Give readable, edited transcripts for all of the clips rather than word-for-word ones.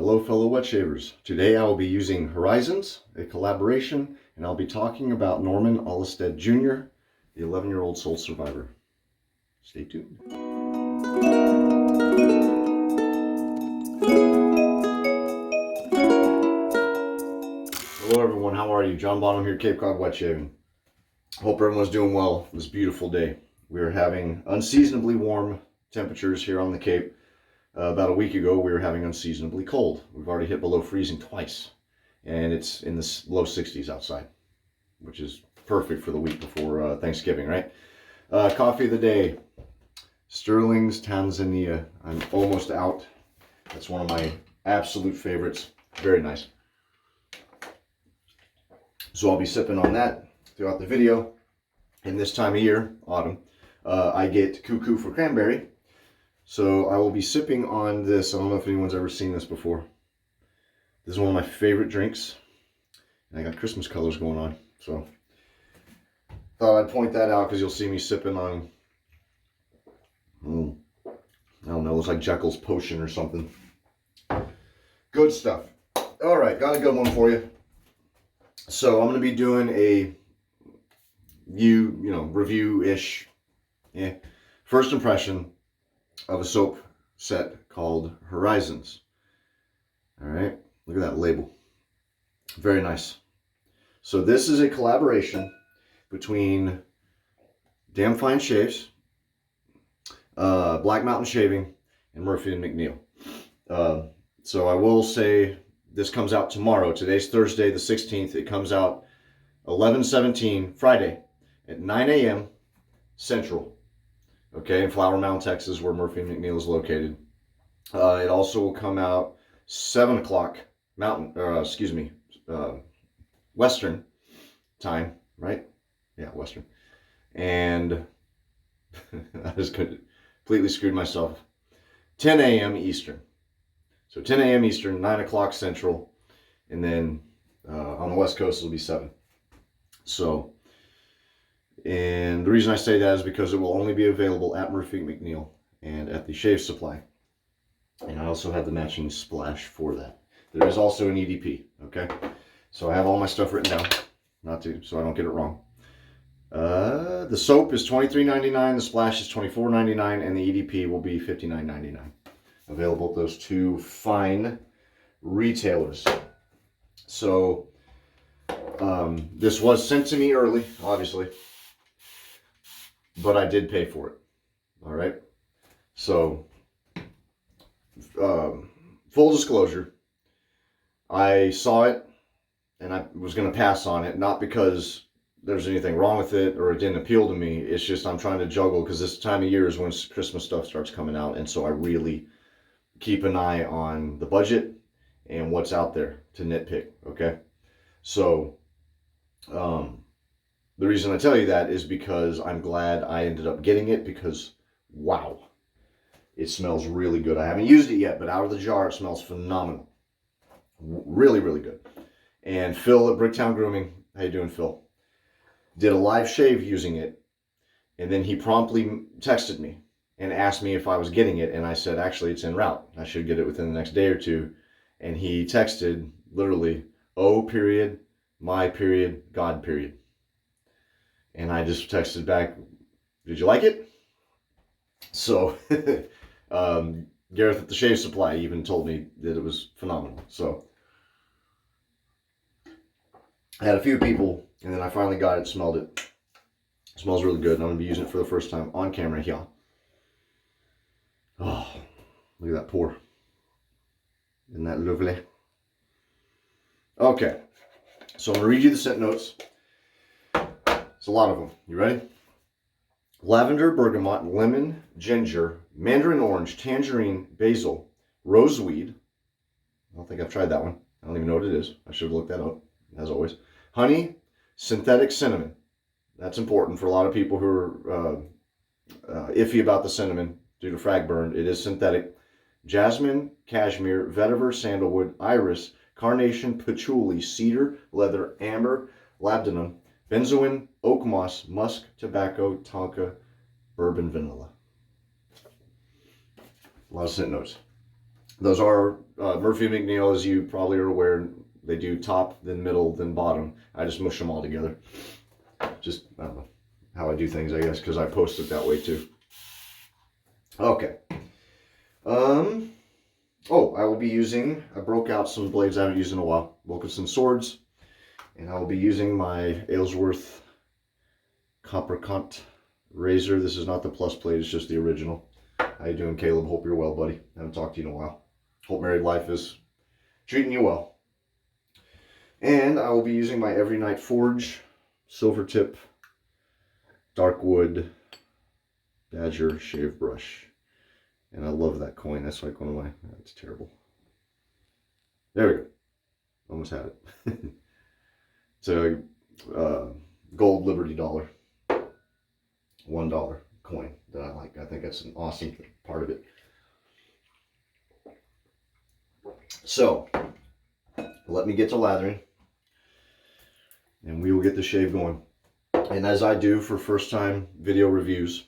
Hello fellow wet shavers. Today I will be using Horizons, a collaboration, and I'll be talking about Norman Ollestad Jr., the 11-year-old soul survivor. Stay tuned. Hello everyone, how are you? John Bonham here, Cape Cod Wet Shaving. Hope everyone's doing well this beautiful day. We are having unseasonably warm temperatures here on the Cape. About a week ago, we were having unseasonably cold. We've already hit below freezing twice, and it's in the low 60s outside, which is perfect for the week before Thanksgiving, right? Coffee of the day, Sterling's Tanzania. I'm almost out. That's one of my absolute favorites. Very nice. So I'll be sipping on that throughout the video. And this time of year, autumn, I get cuckoo for cranberry. So I will be sipping on this. I don't know if anyone's ever seen this before. This is one of my favorite drinks. And I got Christmas colors going on. So thought I'd point that out because you'll see me sipping on, I don't know, looks like Jekyll's potion or something. Good stuff. All right, got a good one for you. So I'm going to be doing a review-ish, first impression of a soap set called Horizons. All right, look at that label. Very nice. So this is a collaboration between Damn Fine Shaves, Black Mountain Shaving, and Murphy and McNeil. So I will say this comes out tomorrow. Today's Thursday, the 16th. It comes out 11/17, Friday, at 9 a.m. Central. Okay, in Flower Mound, Texas, where Murphy and McNeil is located. It also will come out 7 o'clock Western time, right? Yeah, Western. And I just completely screwed myself. 10 a.m. Eastern. So 10 a.m. Eastern, 9 o'clock Central, and then on the West Coast it'll be 7. So, and the reason I say that is because it will only be available at Murphy McNeil and at the Shave Supply. And I also have the matching splash for that. There is also an EDP, okay? So I have all my stuff written down, so I don't get it wrong. The soap is $23.99, the splash is $24.99, and the EDP will be $59.99. Available at those two fine retailers. So this was sent to me early, obviously, but I did pay for it. All right. So full disclosure, I saw it and I was going to pass on it, not because there's anything wrong with it or it didn't appeal to me. It's just I'm trying to juggle because this time of year is when Christmas stuff starts coming out, and so I really keep an eye on the budget and what's out there to nitpick, okay? So the reason I tell you that is because I'm glad I ended up getting it, because wow, it smells really good. I haven't used it yet, but out of the jar it smells phenomenal. Really, really good. And Phil at Bricktown Grooming, how you doing, Phil? Did a live shave using it, and then he promptly texted me and asked me if I was getting it, and I said, actually, it's en route. I should get it within the next day or two. And he texted literally, oh, period, my period, God, period. And I just texted back, did you like it? So Gareth at the Shave Supply even told me that it was phenomenal. So I had a few people, and then I finally got it, smelled it. It smells really good, and I'm going to be using it for the first time on camera here. Oh, look at that pour. Isn't that lovely? Okay, so I'm going to read you the scent notes. It's a lot of them. You ready? Lavender, bergamot, lemon, ginger, mandarin orange, tangerine, basil, roseweed. I don't think I've tried that one. I don't even know what it is. I should have looked that up, as always. Honey, synthetic cinnamon. That's important for a lot of people who are iffy about the cinnamon due to frag burn. It is synthetic. Jasmine, Cashmere, Vetiver, Sandalwood, Iris, Carnation, Patchouli, Cedar, Leather, Amber, Labdanum, Benzoin, Oakmoss, Musk, Tobacco, Tonka, Bourbon, Vanilla. A lot of scent notes. Those are Murphy and McNeil, as you probably are aware. They do top, then middle, then bottom. I just mush them all together. Just, I don't know how I do things, I guess, because I post it that way too. Okay. Oh, I will be using, I broke out some blades I haven't used in a while. Wilkinson swords. And I will be using my Aylesworth Coppercont razor. This is not the plus blade, it's just the original. How you doing, Caleb? Hope you're well, buddy. Haven't talked to you in a while. Hope married life is treating you well. And I will be using my Every Night Forge silver tip dark wood badger shave brush. And I love that coin. That's like one of my, that's terrible. There we go. Almost had it. It's a gold Liberty dollar. $1 coin that I like. I think that's an awesome part of it. So, let me get to lathering. And we will get the shave going. And as I do for first time video reviews,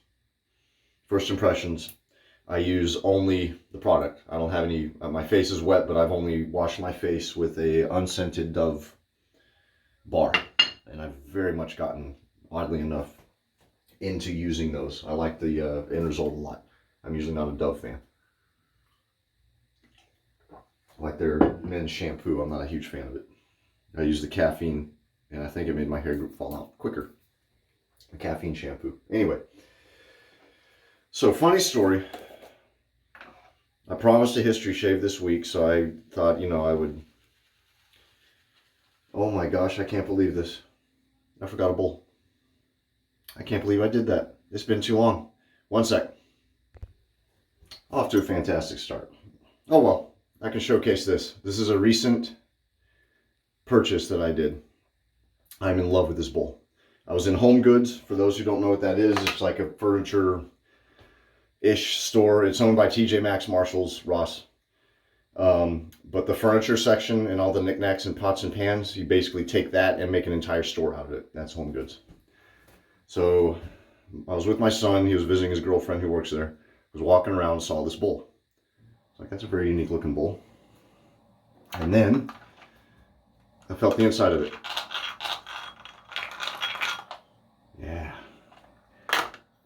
first impressions, I use only the product. I don't have any, my face is wet, but I've only washed my face with a unscented Dove bar. And I've very much gotten, oddly enough, into using those. I like the end result a lot. I'm usually not a Dove fan. I like their men's shampoo. I'm not a huge fan of it. I use the caffeine, and I think it made my hair fall out quicker. The caffeine shampoo. Anyway, so funny story. I promised a history shave this week, so I thought, you know, I would. Oh my gosh, I can't believe this. I forgot a bowl. I can't believe I did that. It's been too long. One sec. Off to a fantastic start. Oh well, I can showcase this. This is a recent purchase that I did. I'm in love with this bowl. I was in Home Goods. For those who don't know what that is, it's like a furniture-ish store. It's owned by TJ Maxx, Marshalls, Ross. But the furniture section and all the knickknacks and pots and pans, you basically take that and make an entire store out of it. That's Home Goods. So I was with my son. He was visiting his girlfriend who works there. I was walking around and saw this bowl. I was like, that's a very unique looking bowl. And then I felt the inside of it. Yeah.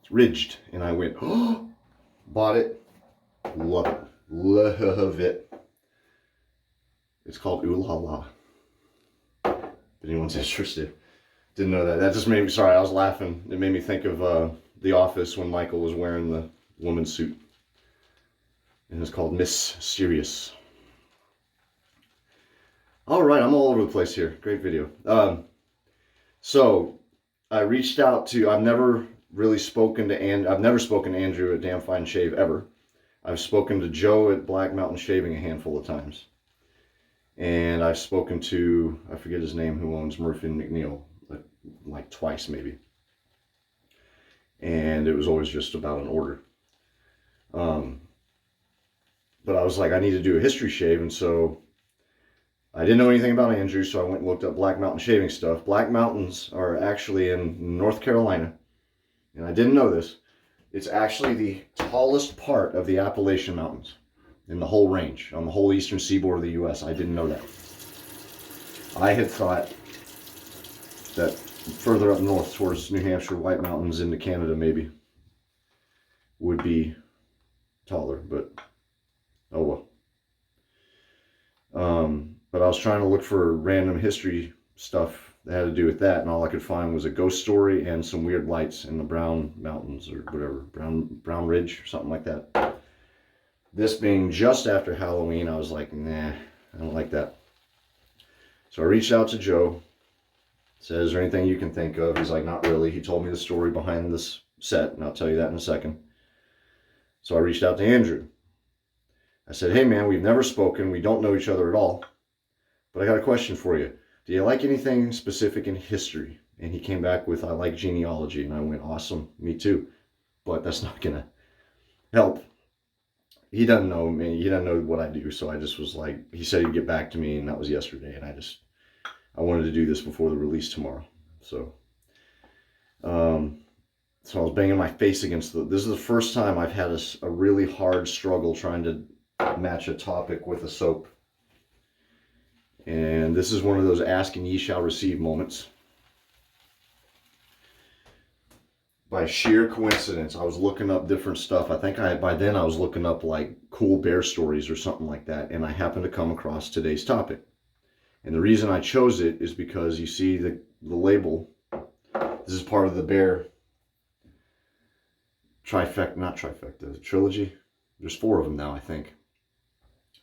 It's ridged. And I went, oh, bought it. Love it. Love it. It's called Ooh La La. If anyone's interested. Didn't know that. That just made me, sorry, I was laughing. It made me think of The Office when Michael was wearing the woman's suit. And it's called Miss Serious. All right, I'm all over the place here. Great video. So I reached out to, I've never spoken to Andrew at Damn Fine Shave ever. I've spoken to Joe at Black Mountain Shaving a handful of times. And I've spoken to, I forget his name, who owns Murphy and McNeil, like twice maybe. And it was always just about an order. But I was like, I need to do a history shave, and so I didn't know anything about Andrew, so I went and looked up Black Mountain shaving stuff. Black Mountains are actually in North Carolina, and I didn't know this. It's actually the tallest part of the Appalachian Mountains in the whole range, on the whole eastern seaboard of the U.S. I didn't know that. I had thought that further up north towards New Hampshire, White Mountains into Canada maybe would be taller, but oh well. But I was trying to look for random history stuff that had to do with that, and all I could find was a ghost story and some weird lights in the Brown Mountains or whatever, Brown Ridge or something like that. This being just after Halloween, I was like, nah, I don't like that. So I reached out to Joe. Said, is there anything you can think of? He's like, not really. He told me the story behind this set, and I'll tell you that in a second. So I reached out to Andrew. I said, hey man, we've never spoken. We don't know each other at all. But I got a question for you. Do you like anything specific in history? And he came back with, I like genealogy. And I went, awesome, me too. But that's not going to help. He doesn't know me. He doesn't know what I do. So I just was like, he said he'd get back to me, and that was yesterday. And I wanted to do this before the release tomorrow. So I was banging my face against this is the first time I've had a really hard struggle trying to match a topic with a soap. And this is one of those ask and ye shall receive moments. By sheer coincidence, I was looking up different stuff. I think by then I was looking up like cool bear stories or something like that. And I happened to come across today's topic. And the reason I chose it is because you see the label. This is part of the bear the trilogy. There's 4 of them now, I think.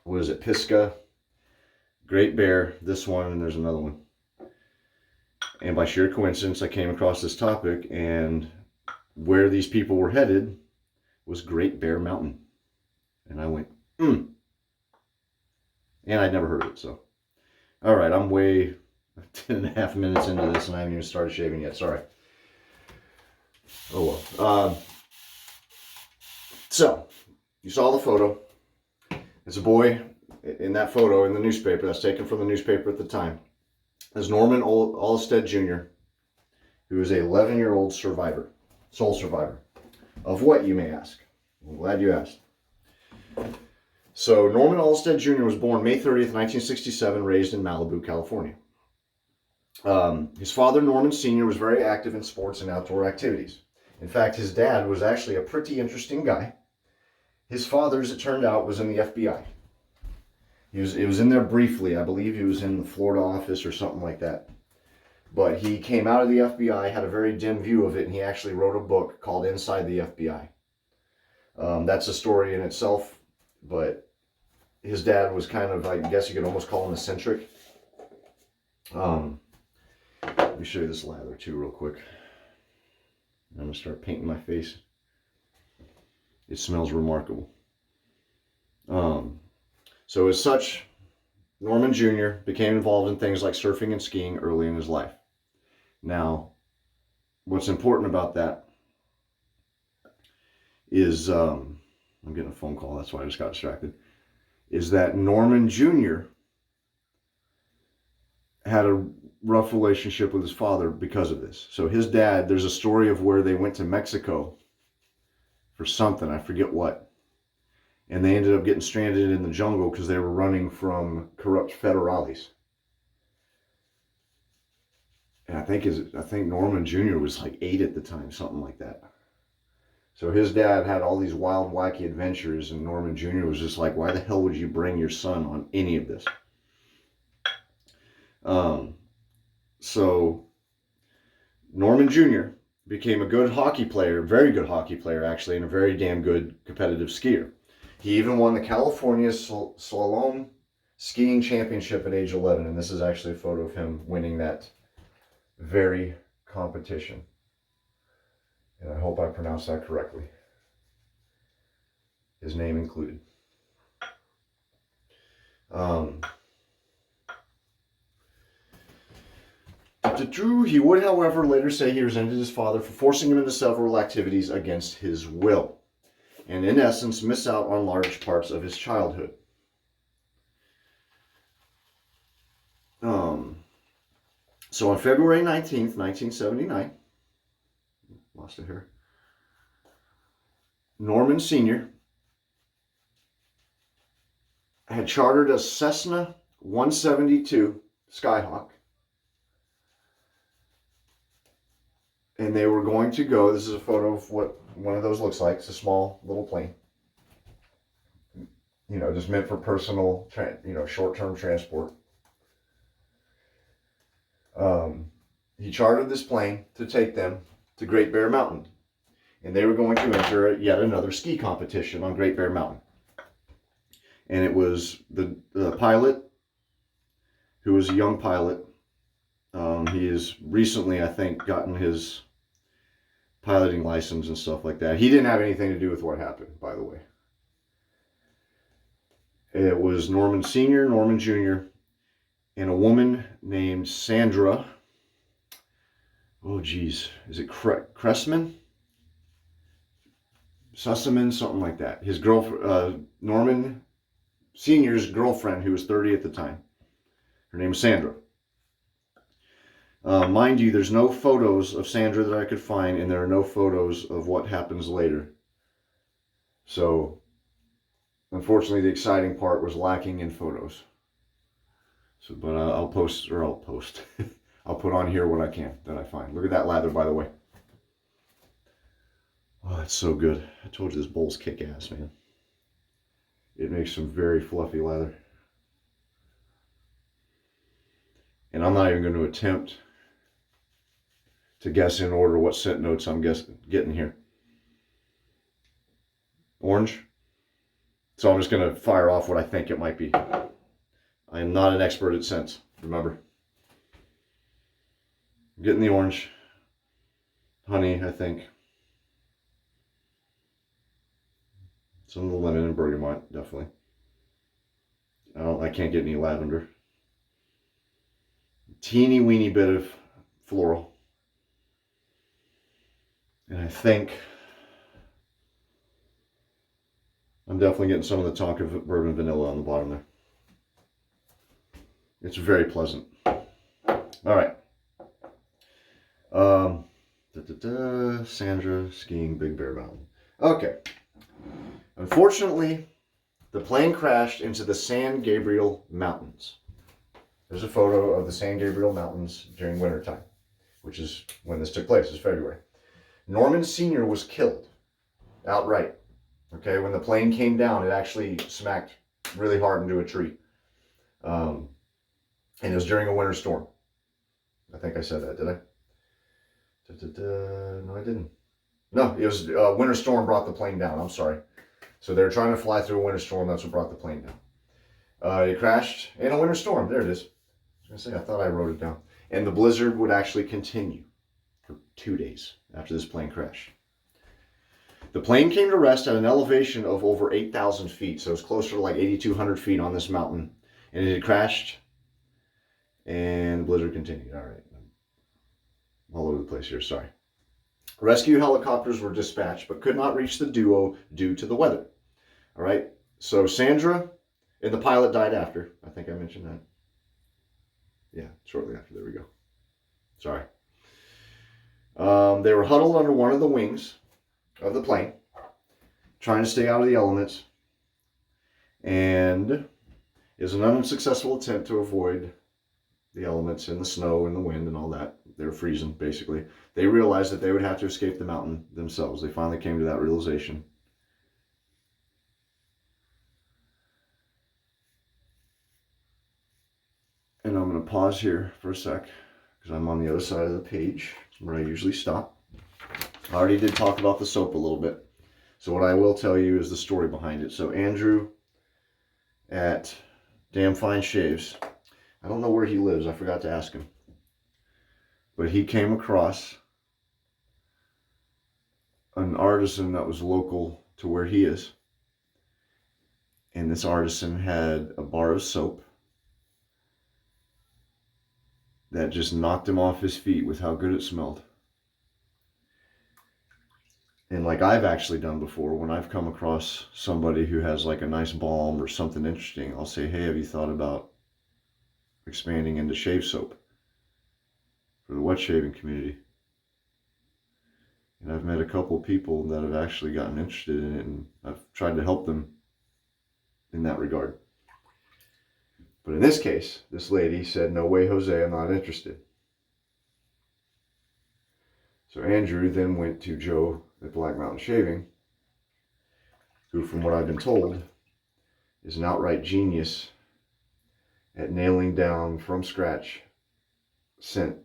What is it? Pisgah, Great Bear, this one, and there's another one. And by sheer coincidence, I came across this topic, and where these people were headed was Great Bear Mountain. And I went, And I'd never heard of it, so. All right, I'm way 10.5 minutes into this, and I haven't even started shaving yet. Sorry. Oh well. So, you saw the photo. It's a boy in that photo in the newspaper. That's taken from the newspaper at the time. It's Norman Ollestad Jr., who is a 11-year-old survivor, sole survivor. Of what, you may ask? I'm glad you asked. So, Norman Ollestad Jr. was born May 30th, 1967, raised in Malibu, California. His father, Norman Sr., was very active in sports and outdoor activities. In fact, his dad was actually a pretty interesting guy. His father, as it turned out, was in the FBI. It was in there briefly. I believe he was in the Florida office or something like that. But he came out of the FBI, had a very dim view of it, and he actually wrote a book called Inside the FBI. That's a story in itself, but his dad was kind of, I guess you could almost call him eccentric. Let me show you this lather too real quick. I'm going to start painting my face. It smells remarkable. So as such, Norman Jr. became involved in things like surfing and skiing early in his life. Now, what's important about that is, I'm getting a phone call, that's why I just got distracted, is that Norman Jr. had a rough relationship with his father because of this. So his dad, there's a story of where they went to Mexico for something, I forget what. And they ended up getting stranded in the jungle because they were running from corrupt federales. And I think Norman Jr. was like 8 at the time, something like that. So his dad had all these wild, wacky adventures, and Norman Jr. was just like, why the hell would you bring your son on any of this? So Norman Jr. became a good hockey player, very good hockey player actually, and a very damn good competitive skier. He even won the California Slalom Skiing Championship at age 11, and this is actually a photo of him winning that very competition. And I hope I pronounced that correctly. His name included. He would, however, later say he resented his father for forcing him into several activities against his will, and in essence, miss out on large parts of his childhood. So on February 19th, 1979, lost it here, Norman Sr. had chartered a Cessna 172 Skyhawk. And they were going to go, this is a photo of what one of those looks like. It's a small little plane. You know, just meant for personal, short-term transport. He chartered this plane to take them to Great Bear Mountain. And they were going to enter yet another ski competition on Great Bear Mountain. And it was the pilot, who was a young pilot. He has recently, I think, gotten his piloting license and stuff like that. He didn't have anything to do with what happened, by the way. It was Norman Sr., Norman Jr., and a woman named Sandra. Oh, geez. Is it Cressman? Sussman, something like that. His girlfriend, Norman Sr.'s girlfriend, who was 30 at the time. Her name was Sandra. Mind you, there's no photos of Sandra that I could find, and there are no photos of what happens later. So, Unfortunately, the exciting part was lacking in photos. So, but I'll post. I'll put on here what I can that I find. Look at that lather, by the way. Oh, it's so good. I told you this bowl's kick-ass, man. It makes some very fluffy lather. And I'm not even going to attempt to guess in order what scent notes I'm getting here. Orange. So I'm just going to fire off what I think it might be. I am not an expert at scents, remember. I'm getting the orange. Honey, I think. Some of the lemon and bergamot, definitely. I can't get any lavender. Teeny weeny bit of floral. And I think I'm definitely getting some of the Tonka bourbon vanilla on the bottom there. It's very pleasant. All right. Sandra skiing Big Bear Mountain. Okay. Unfortunately, the plane crashed into the San Gabriel Mountains. There's a photo of the San Gabriel Mountains during wintertime, which is when this took place, it's February. Norman Sr. was killed outright. Okay, when the plane came down, it actually smacked really hard into a tree. And it was during a winter storm. I think I said that, did I? No, I didn't. No, it was a winter storm brought the plane down. I'm sorry. So they were trying to fly through a winter storm. That's what brought the plane down. It crashed in a winter storm. There it is. I was going to say, I thought I wrote it down. And the blizzard would actually continue for 2 days after this plane crash. The plane came to rest at an elevation of over 8,000 feet. So it was closer to like 8,200 feet on this mountain. And it had crashed. And the blizzard continued. All right. I'm all over the place here. Sorry. Rescue helicopters were dispatched, but could not reach the duo due to the weather. All right. So Sandra and the pilot died after. I think I mentioned that. Yeah, shortly after. There we go. Sorry. They were huddled under one of the wings of the plane, trying to stay out of the elements. And it was an unsuccessful attempt to avoid the elements and the snow and the wind and all that. They were freezing, basically. They realized that they would have to escape the mountain themselves. They finally came to that realization. And I'm going to pause here for a sec because I'm on the other side of the page where I usually stop. I already did talk about the soap a little bit. So what I will tell you is the story behind it. So Andrew at Damn Fine Shaves, I don't know where he lives. I forgot to ask him. But he came across an artisan that was local to where he is. And this artisan had a bar of soap that just knocked him off his feet with how good it smelled. And like I've actually done before, when I've come across somebody who has like a nice balm or something interesting, I'll say, hey, have you thought about expanding into shave soap for the wet shaving community? And I've met a couple of people that have actually gotten interested in it, and I've tried to help them in that regard. But in this case, this lady said, no way, Jose, I'm not interested. So Andrew then went to Joe at Black Mountain Shaving, who, from what I've been told, is an outright genius at nailing down from scratch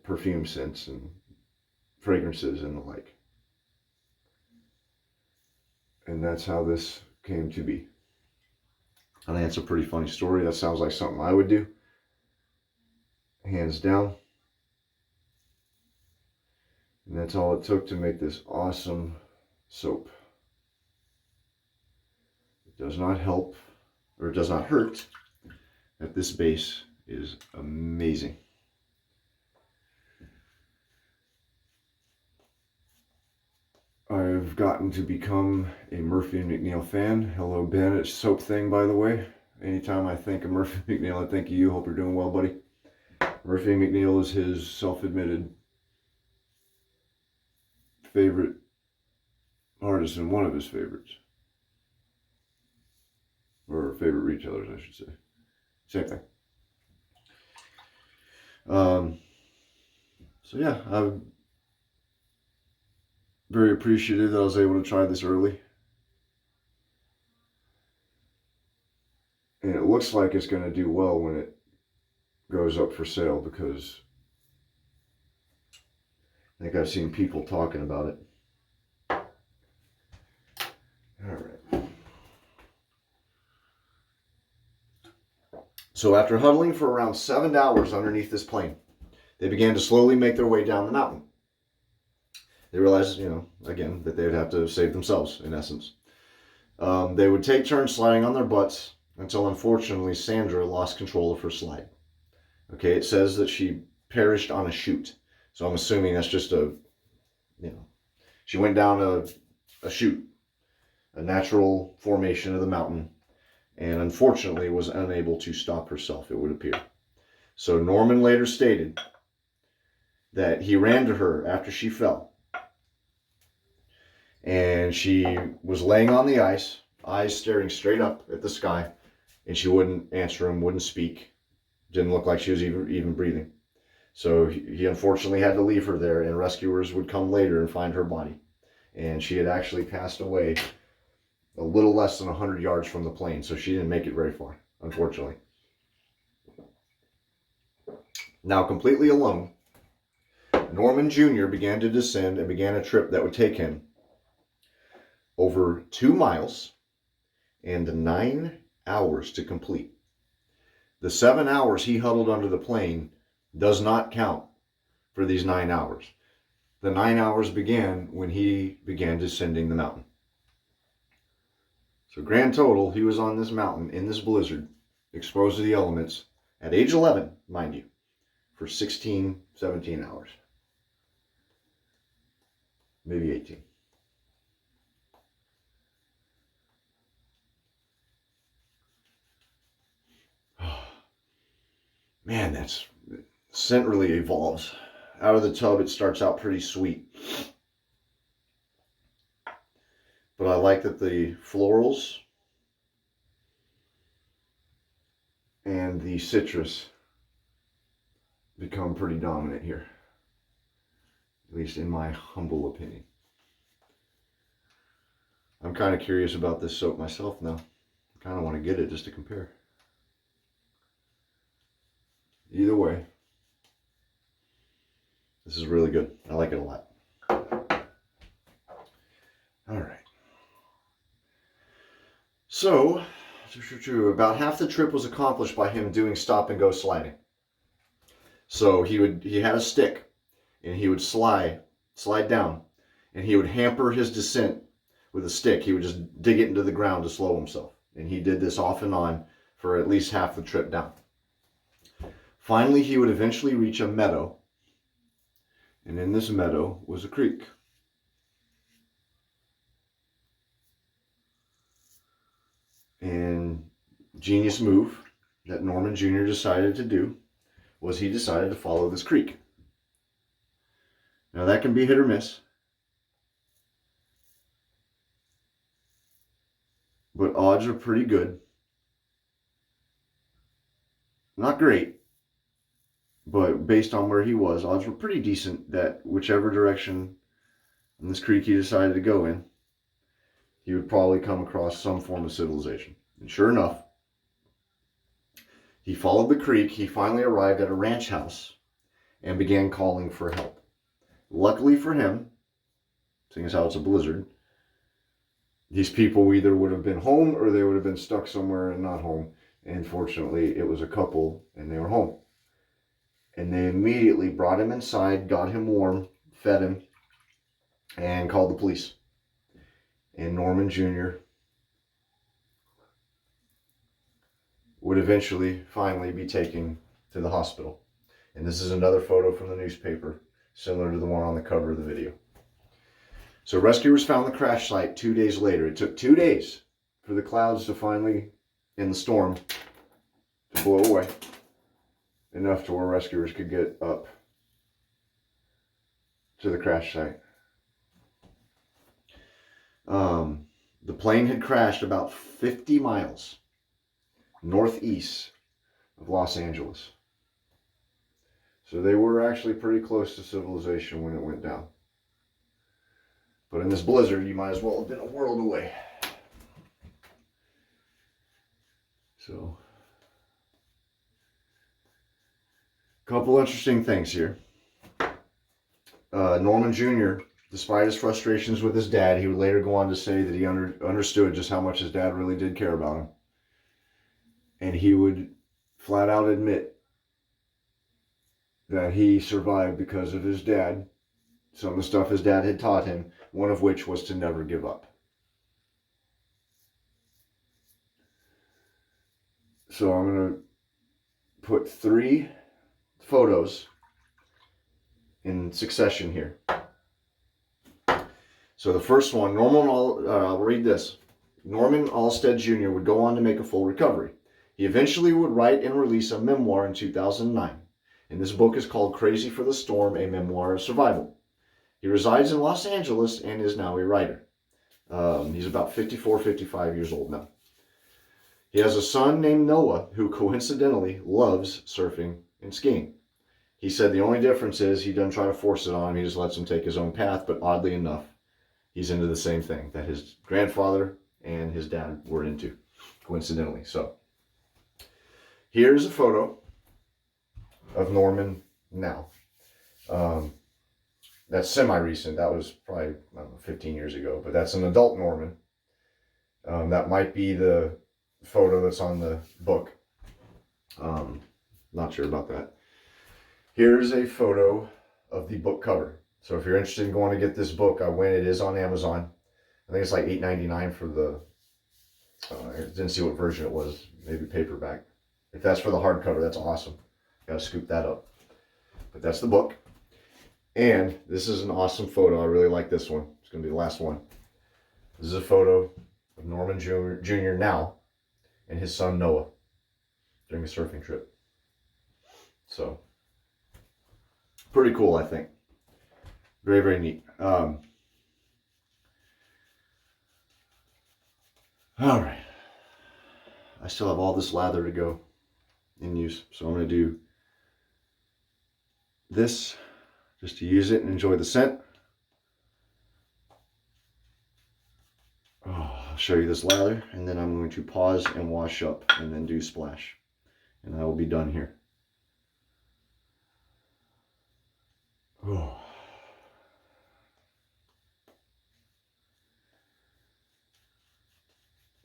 perfume scents and fragrances and the like. And that's how this came to be. I think it's a pretty funny story. That sounds like something I would do. Hands down. And that's all it took to make this awesome soap. It does not help, or it does not hurt, that this base is amazing. I've gotten to become a Murphy and McNeil fan. Hello, Ben. It's Soap Thing, by the way. Anytime I think of Murphy and McNeil, I think of you. Hope you're doing well, buddy. Murphy and McNeil is his self-admitted favorite artist and one of his favorites. or favorite retailers, I should say. Same thing. So yeah, I'm very appreciative that I was able to try this early. And it looks like it's going to do well when it goes up for sale, because I think I've seen people talking about it. All right. So after huddling for around 7 hours underneath this plane, they began to slowly make their way down the mountain. They realized, again, that they would have to save themselves, in essence. They would take turns sliding on their butts until, unfortunately, Sandra lost control of her slide. Okay, it says that she perished on a chute. So I'm assuming that's just she went down a chute, a natural formation of the mountain, and unfortunately was unable to stop herself, it would appear. So Norman later stated that he ran to her after she fell, and she was laying on the ice, eyes staring straight up at the sky, and she wouldn't answer him, wouldn't speak, didn't look like she was even breathing. So he unfortunately had to leave her there, and rescuers would come later and find her body. And she had actually passed away a little less than 100 yards from the plane, so she didn't make it very far, unfortunately. Now completely alone, Norman Jr. began to descend and began a trip that would take him over 2 miles and 9 hours to complete. The 7 hours he huddled under the plane does not count for these 9 hours. The 9 hours began when he began descending the mountain. So grand total, he was on this mountain in this blizzard, exposed to the elements, at age 11, mind you, for 16, 17 hours. Maybe 18. Man, that scent really evolves. Out of the tub, it starts out pretty sweet. But I like that the florals and the citrus become pretty dominant here. At least in my humble opinion. I'm kind of curious about this soap myself now. I kind of want to get it just to compare. Either way, this is really good. I like it a lot. All right. So, about half the trip was accomplished by him doing stop and go sliding. So he had a stick, and he would slide down, and he would hamper his descent with a stick. He would just dig it into the ground to slow himself. And he did this off and on for at least half the trip down. Finally, he would eventually reach a meadow, and in this meadow was a creek. And genius move that Norman Jr. decided to do was he decided to follow this creek. Now that can be hit or miss, but odds are pretty good. Not great, but based on where he was, odds were pretty decent that whichever direction in this creek he decided to go in, he would probably come across some form of civilization. And sure enough, he followed the creek. He finally arrived at a ranch house and began calling for help. Luckily for him, seeing as how it's a blizzard, these people either would have been home or they would have been stuck somewhere and not home. And fortunately, it was a couple and they were home. And they immediately brought him inside, got him warm, fed him, and called the police. And Norman Jr. would eventually, finally be taken to the hospital. And this is another photo from the newspaper, similar to the one on the cover of the video. So rescuers found the crash site 2 days later. It took 2 days for the clouds to finally, in the storm, to blow away. Enough to where rescuers could get up to the crash site. The plane had crashed about 50 miles northeast of Los Angeles. So they were actually pretty close to civilization when it went down. But in this blizzard, you might as well have been a world away. So, a couple interesting things here. Norman Jr., despite his frustrations with his dad, he would later go on to say that he understood just how much his dad really did care about him. And he would flat out admit that he survived because of his dad, some of the stuff his dad had taught him, one of which was to never give up. So I'm going to put 3 photos in succession here. So the first one, I'll read this. Norman Ollestad Jr. would go on to make a full recovery. He eventually would write and release a memoir in 2009. And this book is called Crazy for the Storm, a Memoir of Survival. He resides in Los Angeles and is now a writer. He's about 54, 55 years old now. He has a son named Noah who coincidentally loves surfing and skiing. He said the only difference is he doesn't try to force it on him. He just lets him take his own path. But oddly enough, he's into the same thing that his grandfather and his dad were into, coincidentally. So here's a photo of Norman now. That's semi-recent. That was probably, 15 years ago. But that's an adult Norman. That might be the photo that's on the book. Not sure about that. Here's a photo of the book cover. So if you're interested in going to get this book, it is on Amazon. I think it's like $8.99 for the, I didn't see what version it was, maybe paperback. If that's for the hardcover, that's awesome. Gotta scoop that up. But that's the book. And this is an awesome photo. I really like this one. It's gonna be the last one. This is a photo of Norman Jr. now and his son Noah during a surfing trip. So, pretty cool, I think. Very, very neat. All right. I still have all this lather to go in use. So I'm going to do this just to use it and enjoy the scent. I'll show you this lather, and then I'm going to pause and wash up and then do splash. And I will be done here. Oh.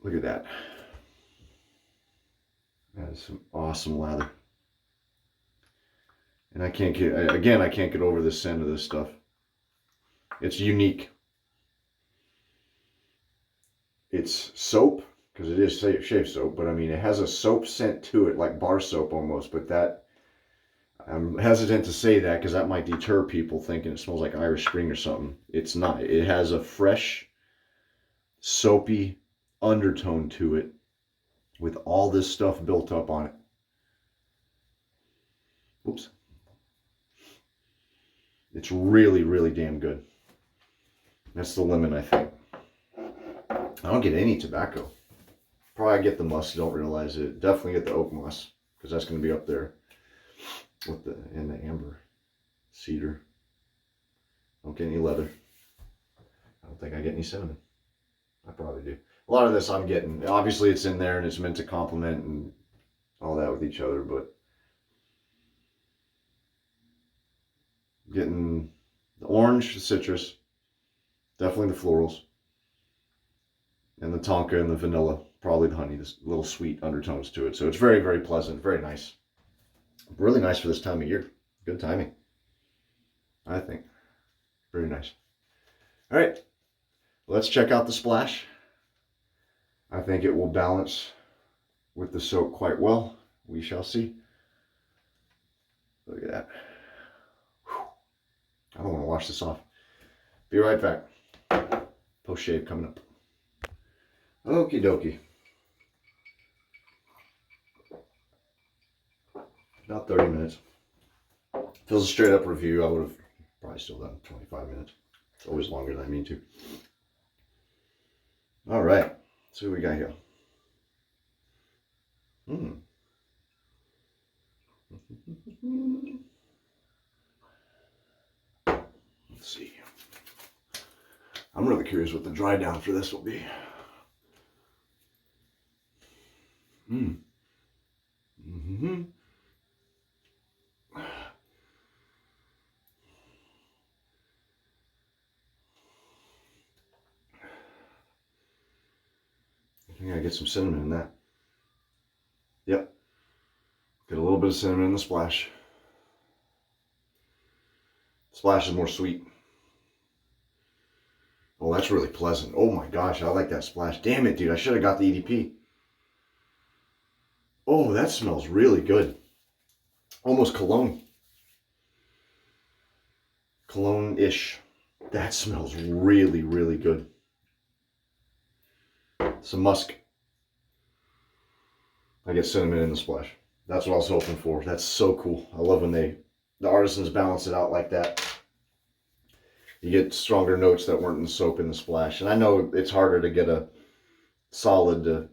Look at that. That is some awesome lather. And I can't get over the scent of this stuff. It's unique. It's soap, because it is shave soap, but I mean, it has a soap scent to it, like bar soap almost, but that, I'm hesitant to say that because that might deter people thinking it smells like Irish Spring or something. It's not. It has a fresh, soapy undertone to it with all this stuff built up on it. Oops. It's really, really damn good. That's the lemon, I think. I don't get any tobacco. Probably get the musk, don't realize it. Definitely get the Oakmoss, because that's going to be up there with the amber. Cedar. Don't get any leather. I don't think I get any cinnamon. I probably do. A lot of this I'm getting. Obviously it's in there and it's meant to complement and all that with each other, but getting the orange, the citrus, definitely the florals, and the tonka and the vanilla, probably the honey, this little sweet undertones to it. So it's very, very pleasant, very nice. Really nice for this time of year. Good timing, I think. Very nice. All right, let's check out the splash. I think it will balance with the soap quite well. We shall see. Look at that. Whew. I don't want to wash this off. Be right back. Post shave coming up. Okie dokie. About 30 minutes. If it was a straight up review, I would have probably still done 25 minutes. It's always longer than I mean to. All right. See what we got here. Hmm. Let's see. I'm really curious what the dry down for this will be. Mm. Mm-hmm. I think I get some cinnamon in that. Yep. Get a little bit of cinnamon in the splash. Splash is more sweet. Oh, that's really pleasant. Oh my gosh, I like that splash. Damn it, dude. I should have got the EDP. Oh, that smells really good. Almost cologne. Cologne-ish. That smells really, really good. Some musk. I get cinnamon in the splash. That's what I was hoping for. That's so cool. I love when the artisans balance it out like that. You get stronger notes that weren't in the soap in the splash. And I know it's harder to get a solid to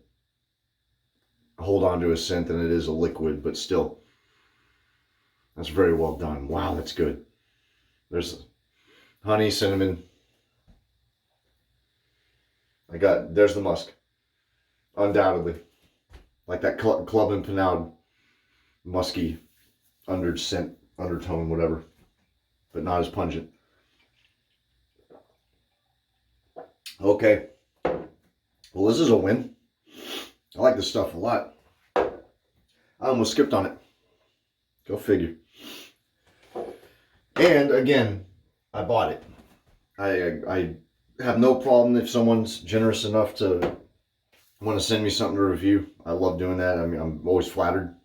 hold on to a scent than it is a liquid, but still, that's very well done. Wow, that's good. There's honey, cinnamon. There's the musk. Undoubtedly. Like that Club and Panade musky undertone, whatever. But not as pungent. Okay. Well, this is a win. I like this stuff a lot. I almost skipped on it. Go figure. And again, I bought it. I have no problem if someone's generous enough to want to send me something to review. I love doing that. I mean, I'm always flattered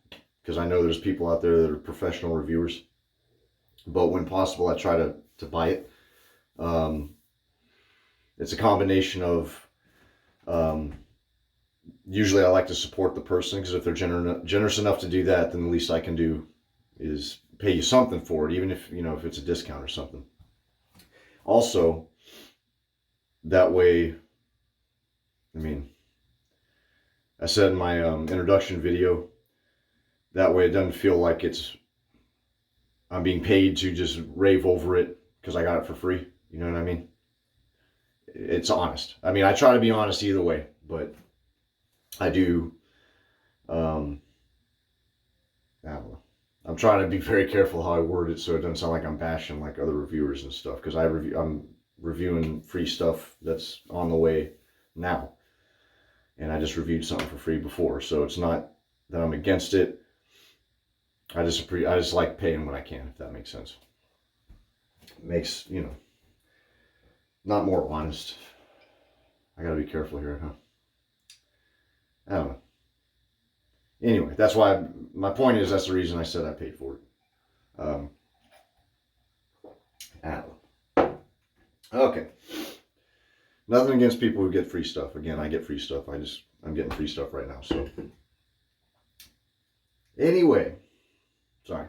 because I know there's people out there that are professional reviewers. But when possible, I try to buy it. It's a combination of usually I like to support the person because if they're generous enough to do that, then the least I can do is pay you something for it, even if, you know, if it's a discount or something. Also, that way, I mean, I said in my introduction video, that way it doesn't feel like I'm being paid to just rave over it because I got it for free. You know what I mean? It's honest. I mean, I try to be honest either way, but I do, I don't know. I'm trying to be very careful how I word it so it doesn't sound like I'm bashing like other reviewers and stuff, because I'm reviewing free stuff that's on the way now. And I just reviewed something for free before, so it's not that I'm against it. I just like paying when I can, if that makes sense. It makes, you know, not more honest. I gotta be careful here, huh? I don't know. Anyway, that's why my point is that's the reason I said I paid for it. I don't know. Okay. Nothing against people who get free stuff. Again, I get free stuff. I'm getting free stuff right now. So anyway, sorry.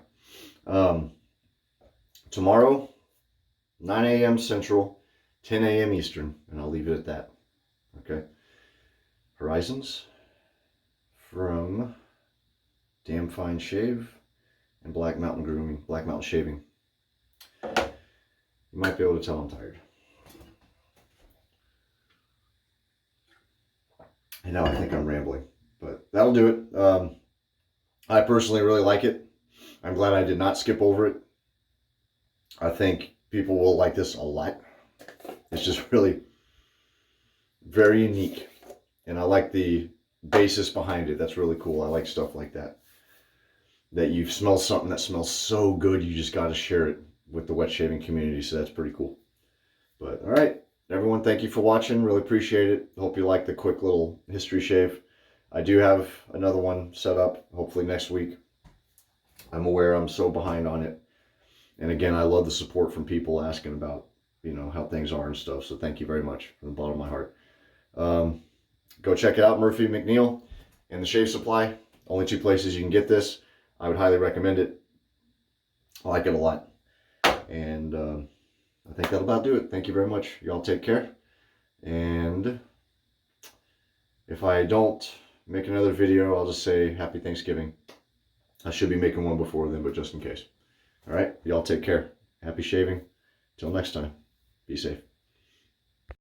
Tomorrow, 9 a.m. Central, 10 a.m. Eastern, and I'll leave it at that. Okay. Horizons from Damn Fine Shave and Black Mountain Grooming, Black Mountain Shaving. You might be able to tell I'm tired. I know, I think I'm rambling, but that'll do it. I personally really like it. I'm glad I did not skip over it. I think people will like this a lot. It's just really very unique. And I like the basis behind it. That's really cool. I like stuff like that. That you smell something that smells so good, you just got to share it with the wet shaving community. So that's pretty cool. But all right, everyone, thank you for watching. Really appreciate it. Hope you like the quick little history shave. I do have another one set up, hopefully next week. I'm aware I'm so behind on it. And again, I love the support from people asking about, you know, how things are and stuff. So thank you very much from the bottom of my heart. Go check it out, Murphy, McNeil, and the Shave Supply. Only two places you can get this. I would highly recommend it. I like it a lot. And I think that'll about do it. Thank you very much. Y'all take care. And if I don't make another video, I'll just say happy Thanksgiving. I should be making one before then, but just in case. All right, y'all take care. Happy shaving. Till next time, be safe.